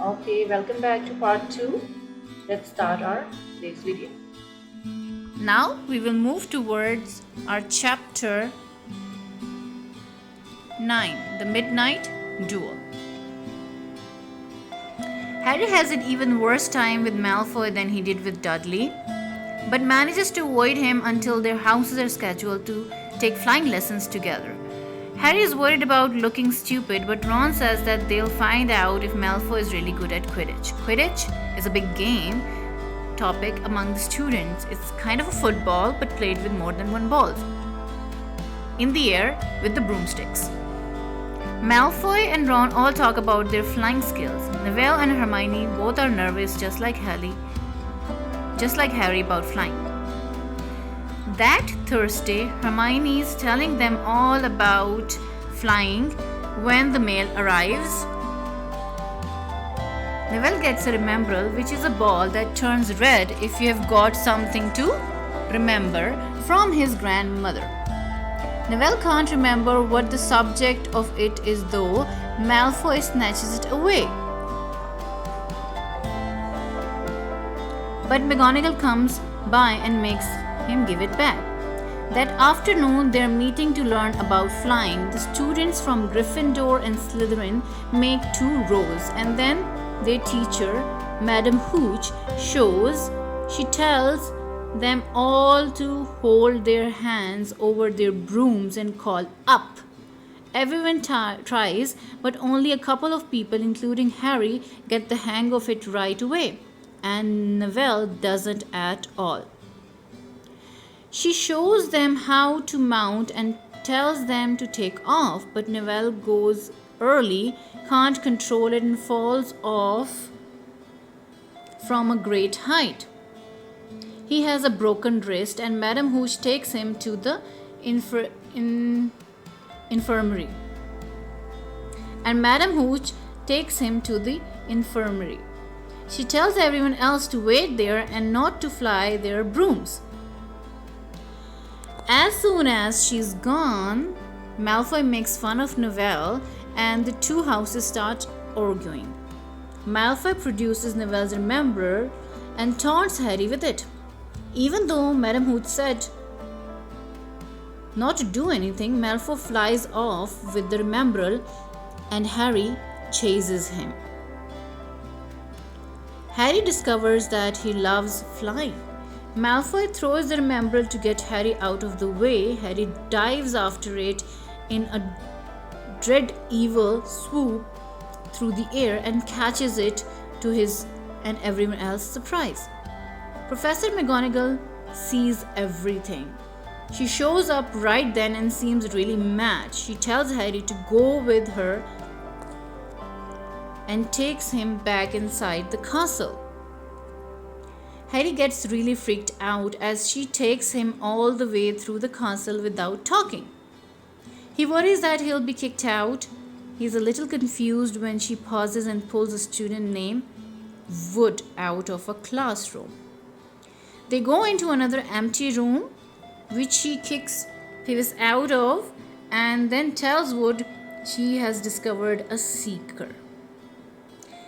Okay, welcome back to part 2. Let's start our today's video. Now we will move towards our chapter 9, the Midnight Duel. Harry has an even worse time with Malfoy than he did with Dudley, but manages to avoid him until their houses are scheduled to take flying lessons together. Harry is worried about looking stupid, but Ron says that they'll find out if Malfoy is really good at Quidditch. Quidditch is a big game topic among the students. It's kind of a football but played with more than one ball. In the air with the broomsticks. Malfoy and Ron all talk about their flying skills. Neville and Hermione both are nervous just like Harry about flying. That Thursday, Hermione is telling them all about flying when the mail arrives. Neville gets a remembrall, which is a ball that turns red if you have got something to remember from his grandmother. Neville can't remember what the subject of it is, though Malfoy snatches it away. But McGonagall comes by and makes him give it back. That afternoon, they're meeting to learn about flying. The students from Gryffindor and Slytherin make 2 rows, and then their teacher, Madam Hooch, shows. She tells them all to hold their hands over their brooms and call up. Everyone tries, but only a couple of people, including Harry, get the hang of it right away, and Neville doesn't at all. She shows them how to mount and tells them to take off, but Neville goes early, can't control it, and falls off from a great height. He has a broken wrist, and Madam Hooch takes him to the infirmary. She tells everyone else to wait there and not to fly their brooms. As soon as she's gone, Malfoy makes fun of Neville and the 2 houses start arguing. Malfoy produces Neville's remembrall and taunts Harry with it. Even though Madam Hooch said not to do anything, Malfoy flies off with the remembrall and Harry chases him. Harry discovers that he loves flying. Malfoy throws the remembrall to get Harry out of the way. Harry dives after it in a dread evil swoop through the air and catches it to his and everyone else's surprise. Professor McGonagall sees everything. She shows up right then and seems really mad. She tells Harry to go with her and takes him back inside the castle. Harry gets really freaked out as she takes him all the way through the castle without talking. He worries that he'll be kicked out. He's a little confused when she pauses and pulls a student named Wood out of a classroom. They go into another empty room, which she kicks Pivot out of, and then tells Wood she has discovered a seeker.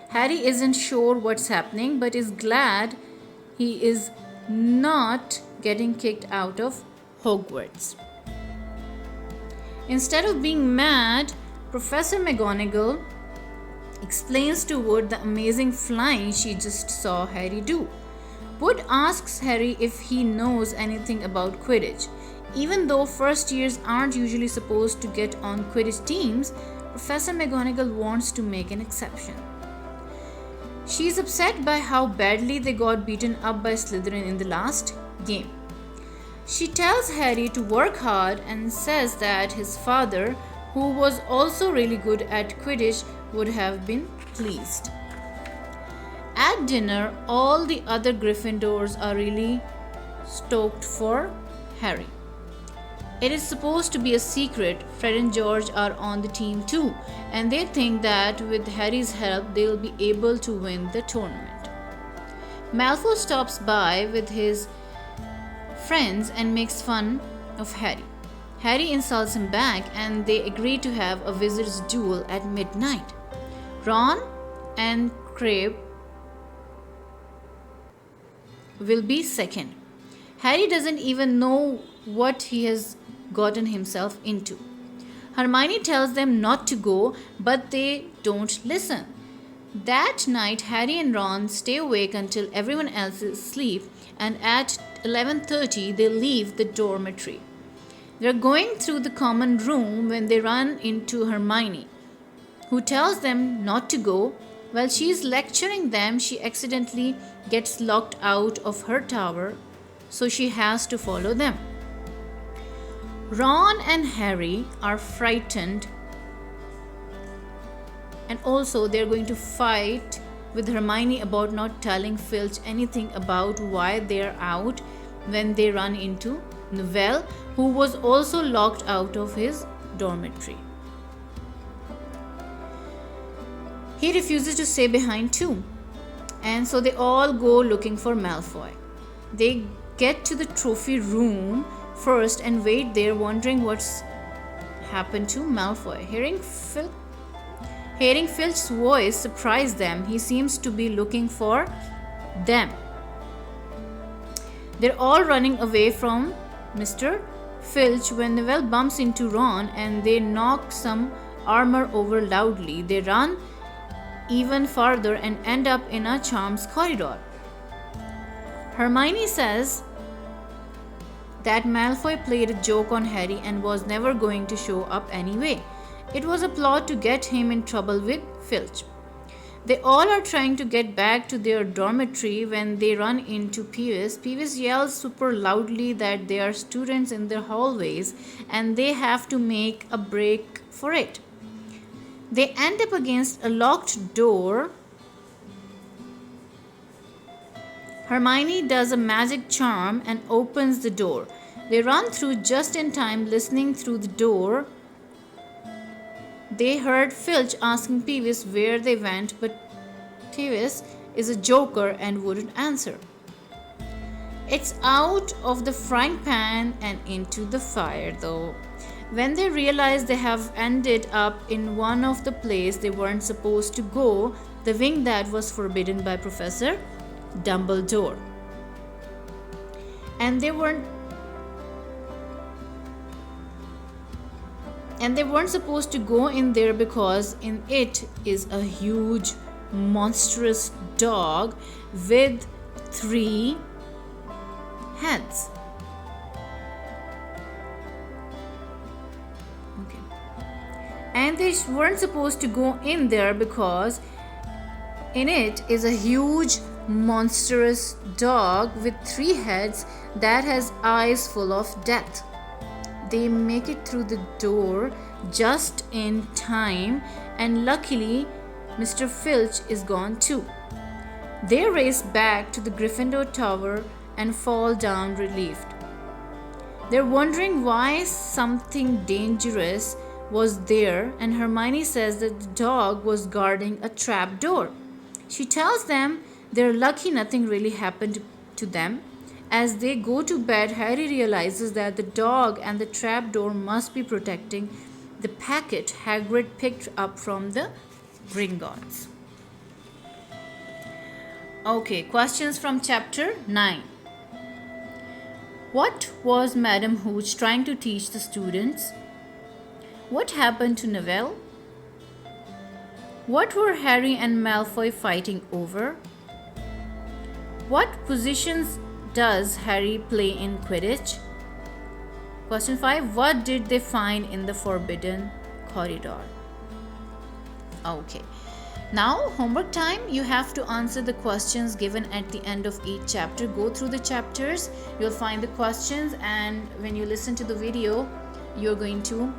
Harry isn't sure what's happening, but is glad he is not getting kicked out of Hogwarts. Instead of being mad, Professor McGonagall explains to Wood the amazing flying she just saw Harry do. Wood asks Harry if he knows anything about Quidditch. Even though first years aren't usually supposed to get on Quidditch teams, Professor McGonagall wants to make an exception. She's upset by how badly they got beaten up by Slytherin in the last game. She tells Harry to work hard and says that his father, who was also really good at Quidditch, would have been pleased. At dinner, all the other Gryffindors are really stoked for Harry. It is supposed to be a secret. Fred and George are on the team too, and they think that with Harry's help, they'll be able to win the tournament. Malfoy stops by with his friends and makes fun of Harry. Harry insults him back, and they agree to have a wizard's duel at midnight. Ron and crib will be second. Harry doesn't even know what he has gotten himself into. Hermione tells them not to go, but they don't listen. That night, Harry and Ron stay awake until everyone else is asleep, and at 11:30 they leave the dormitory. They're going through the common room when they run into Hermione, who tells them not to go. While she's lecturing them, she accidentally gets locked out of her tower, so she has to follow them. Ron and Harry are frightened, and also they're going to fight with Hermione about not telling Filch anything about why they're out when they run into Navel, who was also locked out of his dormitory. He refuses to stay behind too, and so they all go looking for Malfoy. They get to the trophy room first and wait there, wondering what's happened to Malfoy. Hearing Filch's voice surprised them. He seems to be looking for them. They're all running away from Mr. Filch when Neville bumps into Ron and they knock some armor over loudly. They run even farther and end up in a charms corridor. Hermione says that Malfoy played a joke on Harry and was never going to show up anyway. It was a plot to get him in trouble with Filch. They all are trying to get back to their dormitory when they run into Peeves. Peeves yells super loudly that there are students in the hallways and they have to make a break for it. They end up against a locked door. Hermione does a magic charm and opens the door. They run through just in time. Listening through the door, they heard Filch asking Peeves where they went, but Peeves is a joker and wouldn't answer. It's out of the frying pan and into the fire though. When they realize they have ended up in one of the places they weren't supposed to go, the wing that was forbidden by Professor Dumbledore. And they weren't supposed to go in there because in it is a huge monstrous dog with 3 heads. And they weren't supposed to go in there because in it is a huge monstrous dog with 3 heads that has eyes full of death. They make it through the door just in time, and luckily Mr. Filch is gone too. They race back to the Gryffindor Tower and fall down relieved. They're wondering why something dangerous was there, and Hermione says that the dog was guarding a trap door. She tells them they're lucky nothing really happened to them. As they go to bed, Harry realizes that the dog and the trap door must be protecting the packet Hagrid picked up from the Gringotts. Okay, questions from chapter 9. What was Madame Hooch trying to teach the students? What happened to Neville? What were Harry and Malfoy fighting over? What positions does Harry play in Quidditch? Question 5. What did they find in the Forbidden Corridor? Okay. Now, homework time. You have to answer the questions given at the end of each chapter. Go through the chapters. You'll find the questions, and when you listen to the video, you're going to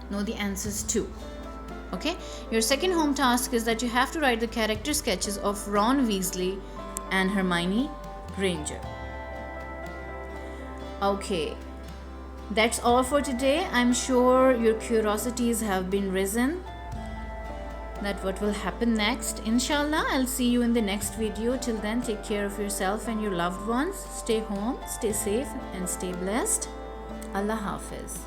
know the answers too. Okay. Your second home task is that you have to write the character sketches of Ron Weasley and Hermione Granger. Okay, that's all for today. I'm sure your curiosities have been risen that what will happen next. Inshallah, I'll see you in the next video. Till then, take care of yourself and your loved ones. Stay home, stay safe, and stay blessed. Allah Hafiz.